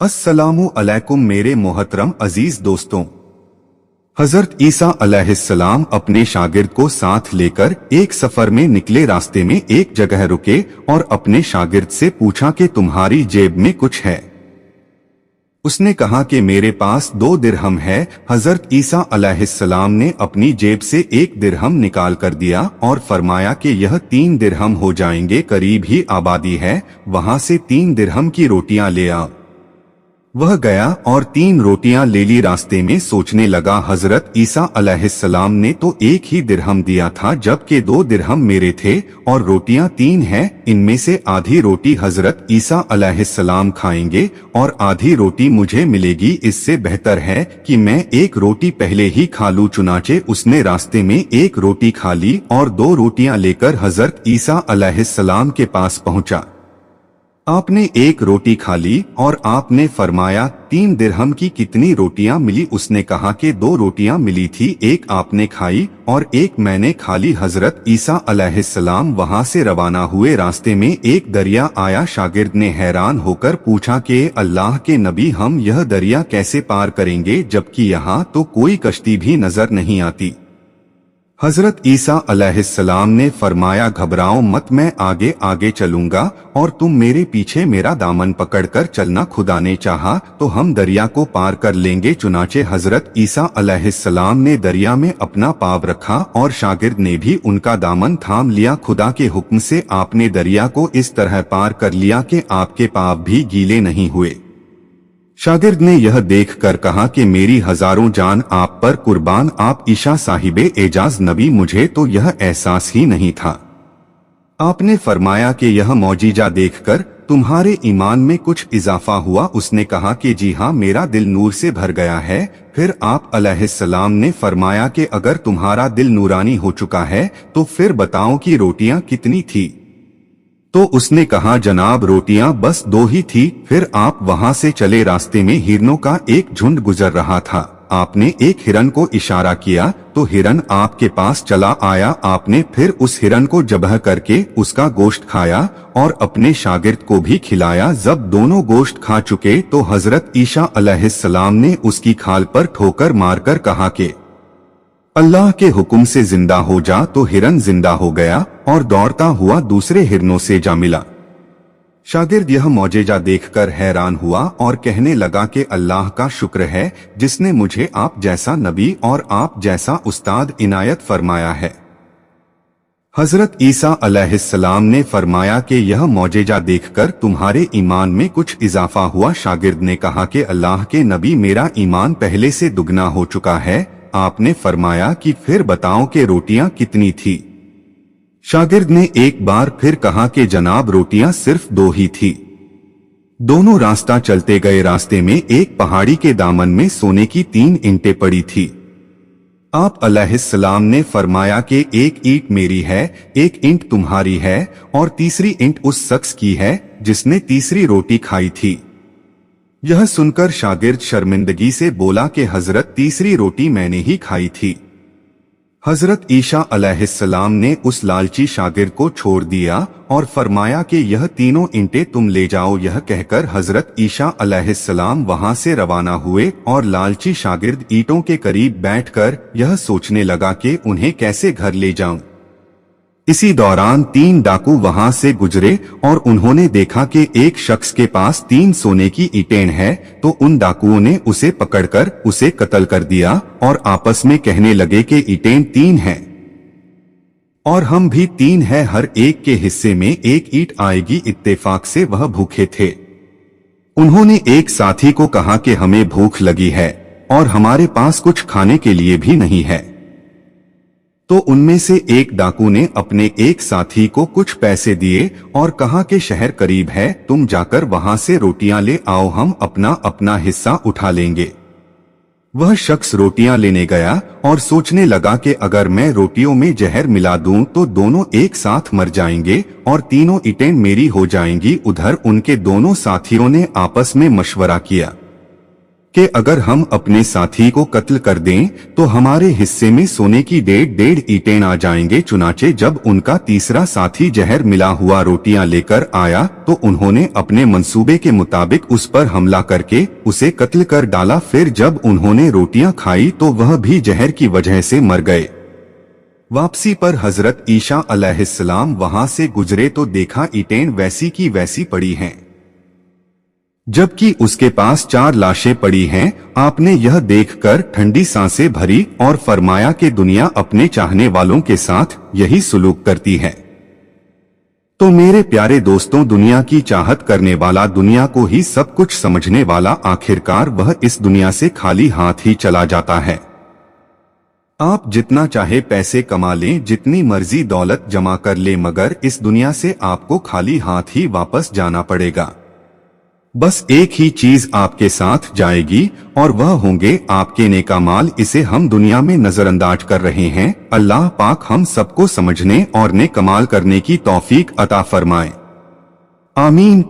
अस्सलामु अलैकुम मेरे मोहतरम अजीज दोस्तों। हजरत ईसा अलैहिस्सलाम अपने शागिर्द को साथ लेकर एक सफर में निकले। रास्ते में एक जगह रुके और अपने शागिर्द से पूछा कि तुम्हारी जेब में कुछ है। उसने कहा कि मेरे पास 2 दिरहम है। हजरत ईसा अलैहिस्सलाम ने अपनी जेब से 1 दिरहम निकाल कर दिया और फरमाया कि यह 3 दिरहम हो जाएंगे, करीब ही आबादी है, वहां से 3 दिरहम की रोटियां ले आ। वह गया और 3 रोटियां ले ली। रास्ते में सोचने लगा, हजरत ईसा अलैहिस्सलाम ने तो 1 ही दिरहम दिया था, जबकि 2 दिरहम मेरे थे और रोटियां 3 हैं। इनमें से आधी रोटी हजरत ईसा अलैहिस्सलाम खाएंगे और आधी रोटी मुझे मिलेगी। इससे बेहतर है कि मैं 1 रोटी पहले ही खा लूं। चुनाचे उसने रास्ते में 1 रोटी खा ली और 2 रोटियां लेकर हजरत ईसा अलैहिस्सलाम के पास पहुंचा। आपने 1 रोटी खा ली और आपने फरमाया 3 दिरहम की कितनी रोटियां मिली? उसने कहा कि 2 रोटियां मिली थी, 1 आपने खाई और 1 मैंने खा ली। हजरत ईसा अलैहिस्सलाम वहां से रवाना हुए। रास्ते में एक दरिया आया। शागिर्द ने हैरान होकर पूछा कि अल्लाह के नबी, हम यह दरिया कैसे पार करेंगे, जबकि यहाँ तो कोई कश्ती भी नजर नहीं आती। हजरत ईसा अलैहिस्सलाम ने फरमाया, घबराओ मत, मैं आगे आगे चलूंगा और तुम मेरे पीछे मेरा दामन पकड़कर चलना। खुदा ने चाहा तो हम दरिया को पार कर लेंगे। चुनाचे हजरत ईसा अलैहिस्सलाम ने दरिया में अपना पाँव रखा और शागिर्द ने भी उनका दामन थाम लिया। खुदा के हुक्म से आपने दरिया को इस तरह पार कर लिया कि आपके पाँव भी गीले नहीं हुए। शागिर्द ने यह देखकर कहा कि मेरी हजारों जान आप पर कुर्बान, आप ईशा साहिबे एजाज नबी, मुझे तो यह एहसास ही नहीं था। आपने फरमाया कि यह मौजीजा देखकर तुम्हारे ईमान में कुछ इजाफा हुआ? उसने कहा कि जी हाँ, मेरा दिल नूर से भर गया है। फिर आप अलैहिस्सलाम ने फरमाया कि अगर तुम्हारा दिल नूरानी हो चुका है तो फिर बताओ कि रोटियां कितनी थी? तो उसने कहा, जनाब रोटियां बस 2 ही थी। फिर आप वहां से चले। रास्ते में हिरनों का एक झुंड गुजर रहा था। आपने एक हिरन को इशारा किया तो हिरन आपके पास चला आया। आपने फिर उस हिरन को ज़ब्ह करके उसका गोश्त खाया और अपने शागिर्द को भी खिलाया। जब दोनों गोश्त खा चुके तो हजरत ईसा अलैहिस्सलाम ने उसकी खाल पर ठोकर मारकर कहा कि अल्लाह के हुक्म से जिंदा हो जा। तो हिरन जिंदा हो गया और दौड़ता हुआ दूसरे हिरनों से जा मिला। शागिर्द यह मौजेजा देखकर हैरान हुआ और कहने लगा कि अल्लाह का शुक्र है जिसने मुझे आप जैसा नबी और आप जैसा उस्ताद इनायत फरमाया है। हजरत ईसा अलैहिस्सलाम ने फरमाया कि यह मौजेजा देखकर तुम्हारे ईमान में कुछ इजाफा हुआ। शागिर्द ने कहा कि अल्लाह के नबी, मेरा ईमान पहले से दुगना हो चुका है। आपने फरमाया कि फिर बताओ कि रोटियां कितनी थी? शागिर्द ने एक बार फिर कहा कि जनाब रोटियां सिर्फ 2 ही थी। दोनों रास्ता चलते गए। रास्ते में एक पहाड़ी के दामन में सोने की 3 ईंटें पड़ी थी। आप अलैहिस्सलाम ने फरमाया कि 1 ईंट मेरी है, 1 ईंट तुम्हारी है और तीसरी ईंट उस शख्स की है जिसने तीसरी रोटी खाई थी। यह सुनकर शागिर्द शर्मिंदगी से बोला कि हजरत तीसरी रोटी मैंने ही खाई थी। हजरत ईसा अलैहिस्सलाम ने उस लालची शागिर्द को छोड़ दिया और फरमाया कि यह तीनों ईंटें तुम ले जाओ। यह कहकर हजरत ईसा अलैहिस्सलाम वहां से रवाना हुए और लालची शागिर्द ईंटों के करीब बैठकर यह सोचने लगा कि उन्हें कैसे घर ले जाऊं। इसी दौरान 3 डाकू वहां से गुजरे और उन्होंने देखा कि एक शख्स के पास 3 सोने की ईंटें हैं। तो उन डाकुओं ने उसे पकड़कर उसे कत्ल कर दिया और आपस में कहने लगे कि ईंटें 3 हैं और हम भी 3 हैं, हर एक के हिस्से में 1 ईंट आएगी। इत्तेफाक से वह भूखे थे। उन्होंने एक साथी को कहा कि हमें भूख लगी है और हमारे पास कुछ खाने के लिए भी नहीं है। तो उनमें से एक डाकू ने अपने एक साथी को कुछ पैसे दिए और कहा कि शहर करीब है, तुम जाकर वहां से रोटियां ले आओ, हम अपना अपना हिस्सा उठा लेंगे। वह शख्स रोटियां लेने गया और सोचने लगा कि अगर मैं रोटियों में जहर मिला दूं तो दोनों एक साथ मर जाएंगे और तीनों ईंटें मेरी हो जाएंगी। उधर उनके दोनों साथियों ने आपस में मशवरा किया। कि अगर हम अपने साथी को कत्ल कर दें तो हमारे हिस्से में सोने की 1.5 ईंटें आ जाएंगे। चुनाचे जब उनका तीसरा साथी जहर मिला हुआ रोटियां लेकर आया तो उन्होंने अपने मंसूबे के मुताबिक उस पर हमला करके उसे कत्ल कर डाला। फिर जब उन्होंने रोटियां खाई तो वह भी जहर की वजह से मर गए। वापसी पर हजरत ईसा अलैहिस्सलाम वहां से गुजरे तो देखा ईंटें वैसी की वैसी पड़ी हैं, जबकि उसके पास 4 लाशें पड़ी हैं। आपने यह देखकर ठंडी सांसें भरी और फरमाया कि दुनिया अपने चाहने वालों के साथ यही सुलूक करती है। तो मेरे प्यारे दोस्तों, दुनिया की चाहत करने वाला, दुनिया को ही सब कुछ समझने वाला, आखिरकार वह इस दुनिया से खाली हाथ ही चला जाता है। आप जितना चाहे पैसे कमा लें, जितनी मर्जी दौलत जमा कर ले, मगर इस दुनिया से आपको खाली हाथ ही वापस जाना पड़ेगा। बस एक ही चीज आपके साथ जाएगी और वह होंगे आपके नेक अमाल। इसे हम दुनिया में नजरअंदाज कर रहे हैं। अल्लाह पाक हम सबको समझने और नेक अमाल करने की तौफीक अता फरमाए। आमीन।